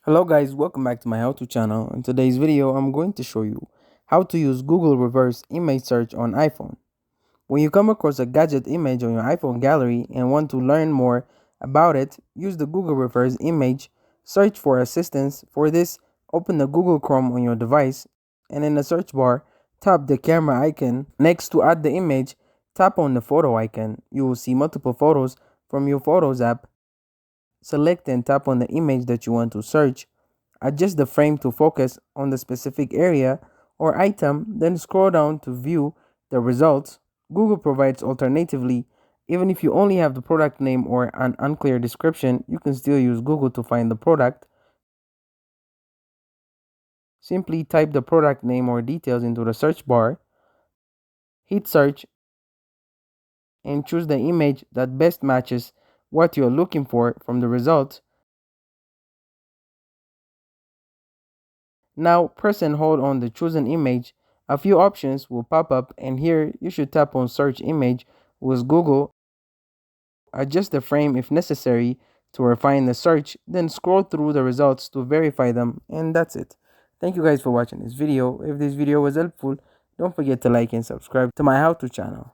Hello guys, welcome back to my how-to channel. In today's video, I'm going to show you how to use Google reverse image search on iPhone. When you come across a gadget image on your iPhone gallery and want to learn more about it, use the Google reverse image search for assistance. For this, open the Google Chrome on your device and in the search bar, tap the camera icon. Next, to add the image, tap on the photo icon. You will see multiple photos from your Photos app. Select and tap on the image that you want to search. Adjust the frame to focus on the specific area or item, then scroll down to view the results. Google provides alternatively, even if you only have the product name or an unclear description, you can still use Google to find the product. Simply type the product name or details into the search bar, hit search, and choose the image that best matches what you're looking for from the results. Now press and hold on the chosen image. A few options will pop up, and here you should tap on search image with Google. Adjust the frame if necessary to refine the search, then scroll through the results to verify them, and that's it. Thank you guys for watching this video. If this video was helpful, don't forget to like and subscribe to my how to channel.